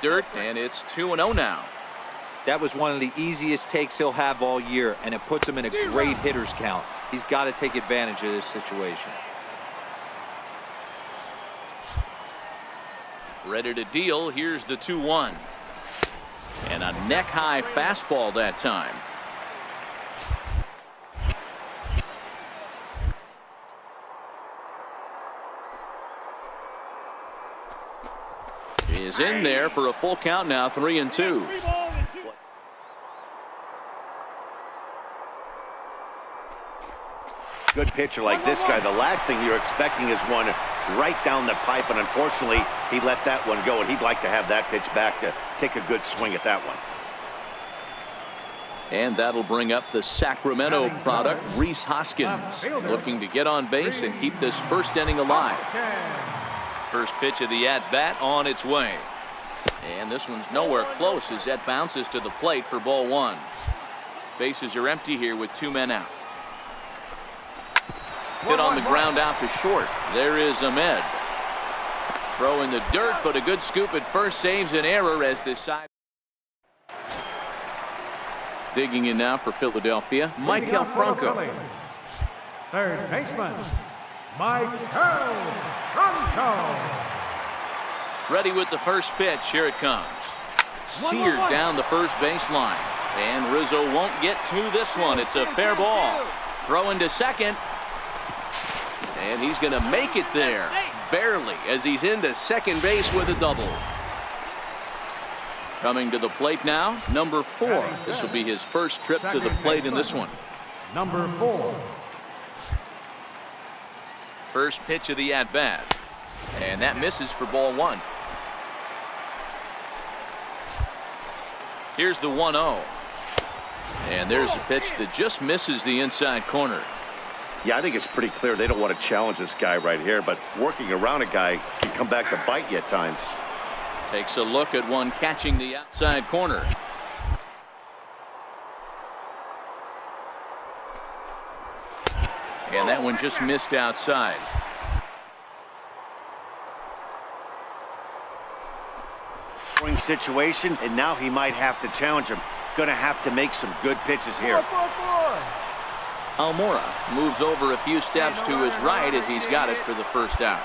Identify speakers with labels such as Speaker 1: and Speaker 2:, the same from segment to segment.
Speaker 1: dirt, and it's 2-0 now.
Speaker 2: That was one of the easiest takes he'll have all year, and it puts him in a great hitter's count. He's got to take advantage of this situation.
Speaker 1: Ready to deal. Here's the 2-1. And a neck-high fastball that time. Is in there for a full count now, 3-2.
Speaker 3: Good pitcher like this guy, the last thing you're expecting is one right down the pipe, and unfortunately he let that one go, and he'd like to have that pitch back to take a good swing at that one.
Speaker 1: And that'll bring up the Sacramento product, Rhys Hoskins, looking to get on base and keep this first inning alive. First pitch of the at-bat on its way. And this one's nowhere close as that bounces to the plate for ball one. Bases are empty here with 2 men out. Hit on the ground out to short. There is Ahmed. Throw in the dirt, but a good scoop at first saves an error as this side. Digging in now for Philadelphia, Michael Franco.
Speaker 4: Third baseman, Michael Franco.
Speaker 1: Ready with the first pitch. Here it comes. Seared down the first baseline. And Rizzo won't get to this one. It's a fair ball. Throw into second. And he's going to make it there. Barely, as he's into second base with a double. Coming to the plate now, number 4. This will be his first trip to the plate in this one.
Speaker 4: Number 4.
Speaker 1: First pitch of the at-bat. And that misses for ball one. Here's the 1-0. And there's a pitch that just misses the inside corner.
Speaker 3: Yeah, I think it's pretty clear they don't want to challenge this guy right here, but working around a guy can come back to bite you at times.
Speaker 1: Takes a look at one catching the outside corner. And that one just missed outside.
Speaker 3: Scoring situation, and now he might have to challenge him. Going to have to make some good pitches here.
Speaker 1: Almora moves over a few steps to his right as he's got it for the first out.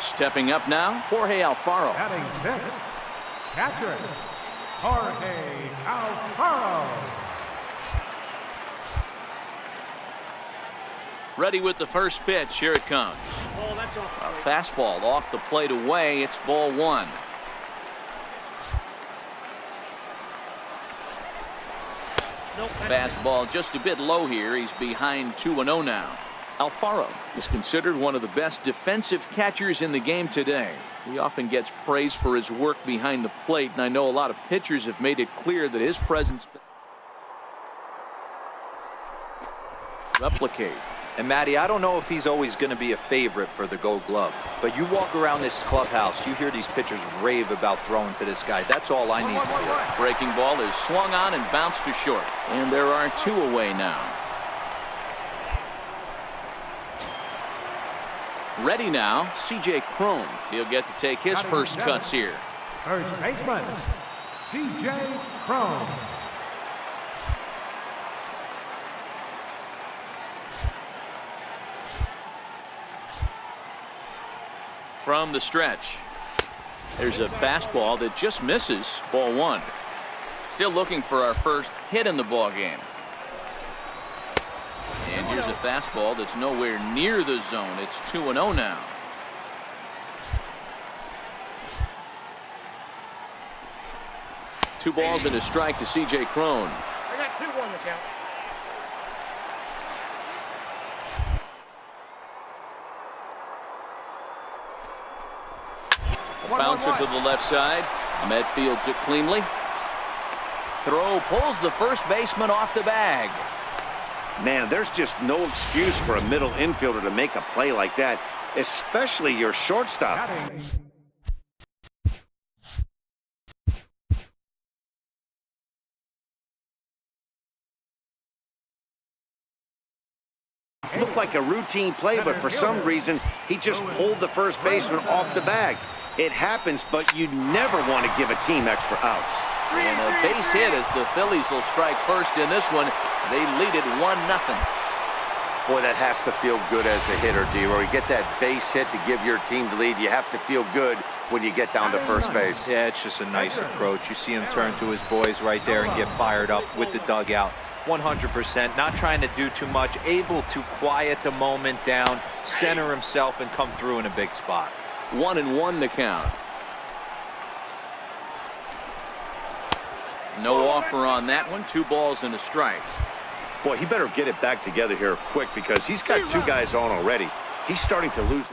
Speaker 1: Stepping up now, Jorge Alfaro.
Speaker 4: Batting fifth, catcher, Jorge Alfaro.
Speaker 1: Ready with the first pitch. Here it comes. A fastball off the plate away. It's ball one. Fastball just a bit low here. He's behind 2-0 now. Alfaro is considered one of the best defensive catchers in the game today. He often gets praise for his work behind the plate, and I know a lot of pitchers have made it clear that his presence replicate.
Speaker 2: And Matty, I don't know if he's always going to be a favorite for the Gold Glove, but you walk around this clubhouse, you hear these pitchers rave about throwing to this guy. That's all I need to hear.
Speaker 1: Breaking ball is swung on and bounced to short. And there are 2 away now. Ready now, C.J. Cron. He'll get to take his first cuts here.
Speaker 4: First baseman, C.J. Cron.
Speaker 1: From the stretch, there's a fastball that just misses, ball one. Still looking for our first hit in the ball game. And here's a fastball that's nowhere near the zone. It's 2-0 now. Two balls and a strike to C.J. Cron.
Speaker 5: I got 2 on the count.
Speaker 1: Bouncer to the left side. Ahmed fields it cleanly. Throw pulls the first baseman off the bag.
Speaker 3: Man, there's just no excuse for a middle infielder to make a play like that, especially your shortstop. like a routine play, but for some reason, he just pulled the first baseman off the bag. It happens, but you never want to give a team extra outs.
Speaker 1: And a base hit as the Phillies will strike first in this one. They lead it 1-0.
Speaker 3: Boy, that has to feel good as a hitter, D-Roy. You get that base hit to give your team the lead. You have to feel good when you get down to first base.
Speaker 2: Yeah, it's just a nice approach. You see him turn to his boys right there and get fired up with the dugout. 100%, not trying to do too much, able to quiet the moment down, center himself, and come through in a big spot.
Speaker 1: 1-1 the count. No offer on that one. 2 balls and a strike.
Speaker 3: Boy, he better get it back together here quick because he's got 2 guys on already. He's starting to lose.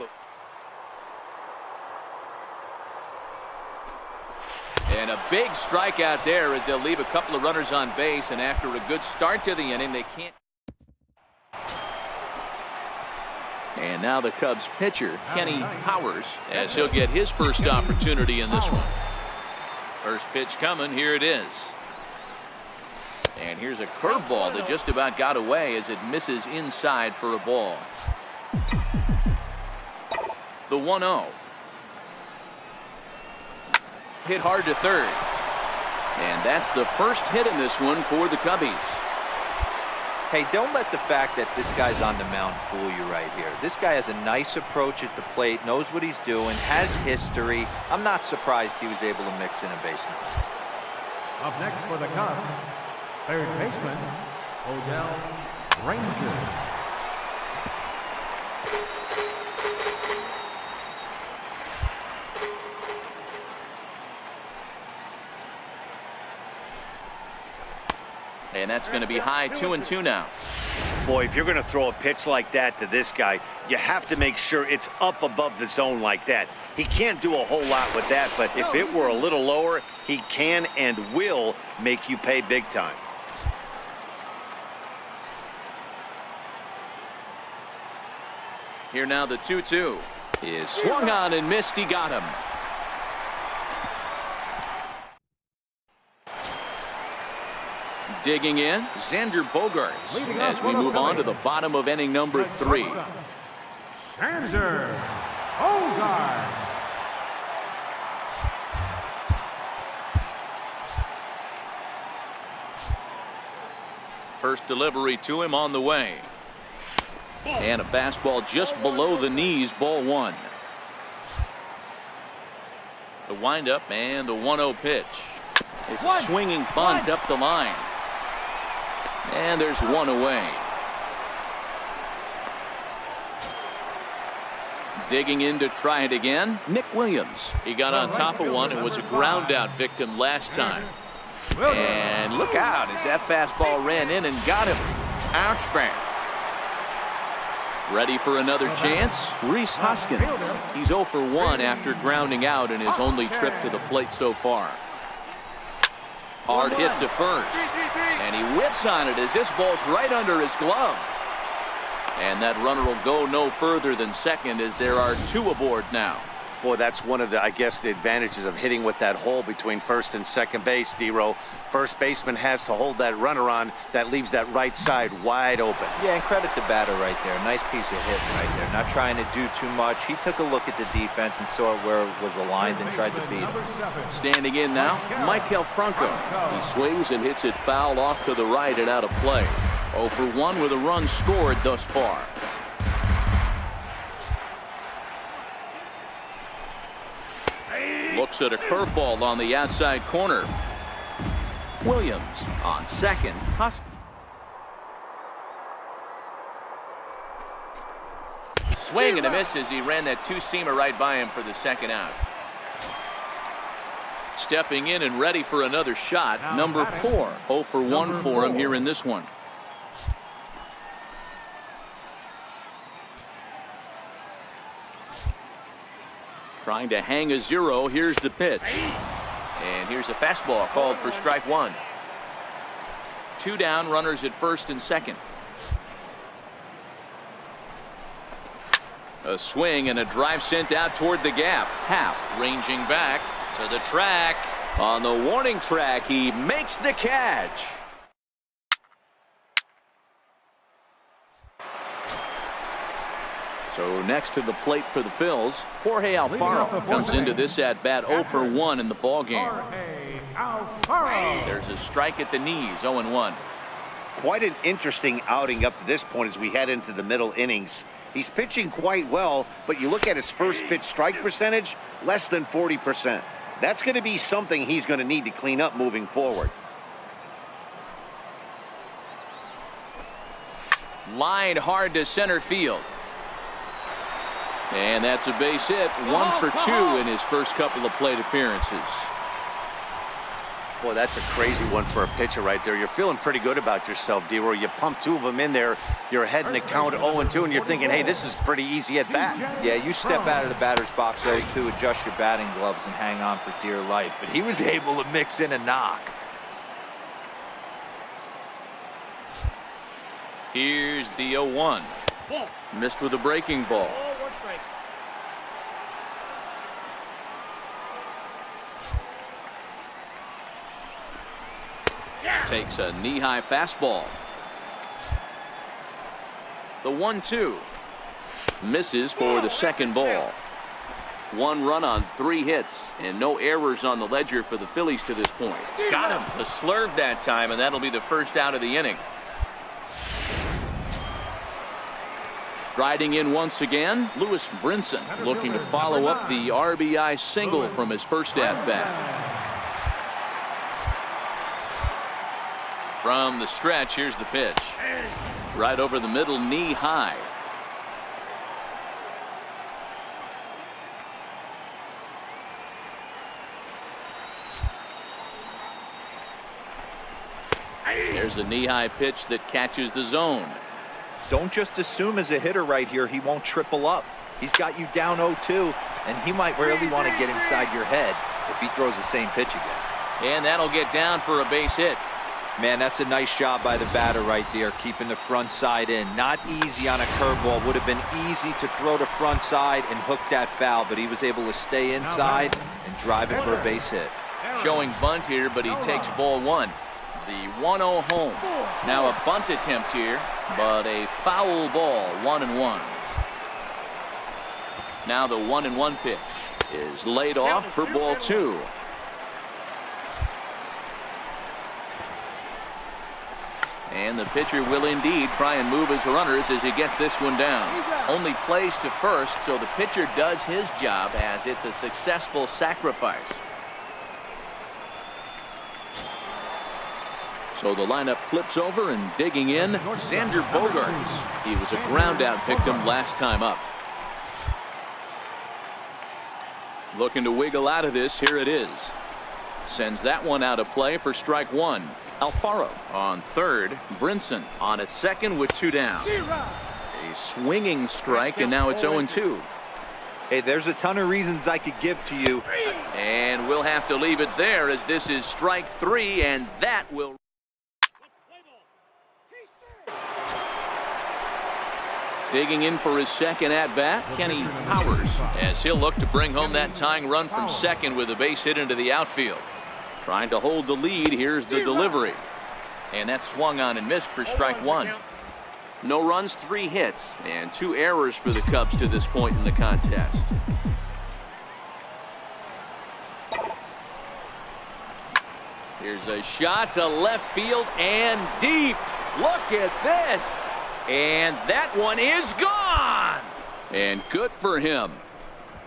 Speaker 1: And a big strikeout there as they'll leave a couple of runners on base, and after a good start to the inning, they can't. And now the Cubs pitcher, Kenny Powers, as he'll get his first opportunity in this one. First pitch coming, here it is. And here's a curveball that just about got away as it misses inside for a ball. The 1-0. Hit hard to third. And that's the first hit in this one for the Cubbies.
Speaker 2: Hey, don't let the fact that this guy's on the mound fool you right here. This guy has a nice approach at the plate, knows what he's doing, has history. I'm not surprised he was able to mix in a base now.
Speaker 4: Up next for the Cubs, third baseman, Odell Ranger.
Speaker 1: And that's going to be high, 2-2 now.
Speaker 3: Boy, if you're going to throw a pitch like that to this guy, you have to make sure it's up above the zone like that. He can't do a whole lot with that, but if it were a little lower, he can and will make you pay big time.
Speaker 1: Here now the 2-2 is swung on and missed. He got him. Digging in, Xander Bogaerts as we move on to the bottom of inning number 3.
Speaker 4: Xander Bogaerts.
Speaker 1: First delivery to him on the way. And a fastball just below the knees, ball 1. The windup and the 1-0 pitch. It's a swinging bunt up the line. And there's 1 away. Digging in to try it again, Nick Williams. He got on top of one and was a ground out victim last time. And look out as that fastball ran in and got him. Ouch, bang. Ready for another chance? Rhys Hoskins. He's 0 for 1 after grounding out in his only trip to the plate so far. Hard hit to first. And he whips on it as this ball's right under his glove. And that runner will go no further than second as there are 2 aboard now.
Speaker 3: Boy, that's one of the, I guess, the advantages of hitting with that hole between first and second base, D-Row. First baseman has to hold that runner on. That leaves that right side wide open.
Speaker 2: Yeah, and credit the batter right there. Nice piece of hitting right there. Not trying to do too much. He took a look at the defense and saw where it was aligned and tried to beat him.
Speaker 1: Standing in now, Maikel Franco. He swings and hits it foul off to the right and out of play. 0 for 1 with a run scored thus far. Looks at a curveball on the outside corner. Williams on second. Swing and a miss as he ran that 2-seamer right by him for the second out. Stepping in and ready for another shot, number 4. 0 for 1 for him here in this one. Trying to hang a 0. Here's the pitch. And here's a fastball called for strike 1. 2 down, runners at first and second. A swing and a drive sent out toward the gap. Happ ranging back to the track. On the warning track, he makes the catch. So next to the plate for the Phils, Jorge Alfaro comes into this at-bat 0 for 1 in the ballgame. There's a strike at the knees, 0-1.
Speaker 3: Quite an interesting outing up to this point as we head into the middle innings. He's pitching quite well, but you look at his first pitch strike percentage, less than 40%. That's going to be something he's going to need to clean up moving forward.
Speaker 1: Lined hard to center field. And that's a base hit, 1 for 2 in his first couple of plate appearances.
Speaker 3: Boy, that's a crazy one for a pitcher right there. You're feeling pretty good about yourself, D-Roy. You pump 2 of them in there. You're heading the count 0-2, and you're thinking, hey, this is pretty easy at bat.
Speaker 2: Yeah, you step out of the batter's box 0-2, adjust your batting gloves, and hang on for dear life. But he was able to mix in a knock.
Speaker 1: Here's the 0-1. Missed with a breaking ball. Takes a knee-high fastball. The 1-2. Misses for the second ball. 1 run on 3 hits, and no errors on the ledger for the Phillies to this point. Got him. A slurve that time, and that'll be the first out of the inning. Striding in once again, Lewis Brinson looking to follow up the RBI single from his first at-bat. From the stretch, here's the pitch. Right over the middle, knee high. There's a knee-high pitch that catches the zone.
Speaker 2: Don't just assume as a hitter right here he won't triple up. He's got you down 0-2, and he might really want to get inside your head if he throws the same pitch again.
Speaker 1: And that'll get down for a base hit.
Speaker 2: Man, that's a nice job by the batter right there, keeping the front side in. Not easy on a curveball. Would have been easy to throw the front side and hook that foul, but he was able to stay inside and drive it for a base hit.
Speaker 1: Showing bunt here, but he takes ball 1. The 1-0 home. Now a bunt attempt here, but a foul ball, 1-1. Now the 1-1 pitch is laid off for ball 2. And the pitcher will indeed try and move his runners as he gets this one down. Only plays to first, so the pitcher does his job as it's a successful sacrifice. So the lineup flips over, and digging in, Xander Bogaerts. He was a ground out victim last time up. Looking to wiggle out of this, here it is. Sends that one out of play for strike 1. Alfaro on third. Brinson on at second with 2 down. A swinging strike, and now it's 0-2.
Speaker 2: Hey, there's a ton of reasons I could give to you.
Speaker 1: And we'll have to leave it there as this is strike 3, and that will. Digging in for his second at-bat, Kenny Powers, as he'll look to bring home that tying run from second with a base hit into the outfield. Trying to hold the lead. Here's the delivery. And that's swung on and missed for strike 1. No runs, 3 hits, and 2 errors for the Cubs to this point in the contest. Here's a shot to left field and deep. Look at this. And that one is gone. And good for him.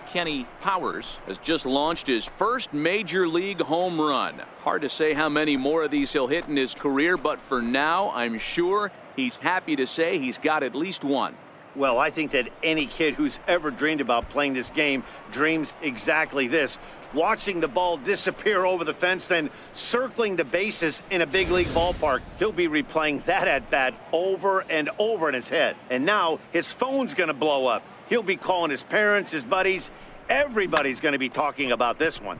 Speaker 1: Kenny Powers has just launched his first major league home run. Hard to say how many more of these he'll hit in his career, but for now, I'm sure he's happy to say he's got at least 1.
Speaker 3: Well, I think that any kid who's ever dreamed about playing this game dreams exactly this. Watching the ball disappear over the fence, then circling the bases in a big league ballpark. He'll be replaying that at-bat over and over in his head. And now his phone's going to blow up. He'll be calling his parents, his buddies. Everybody's going to be talking about this one.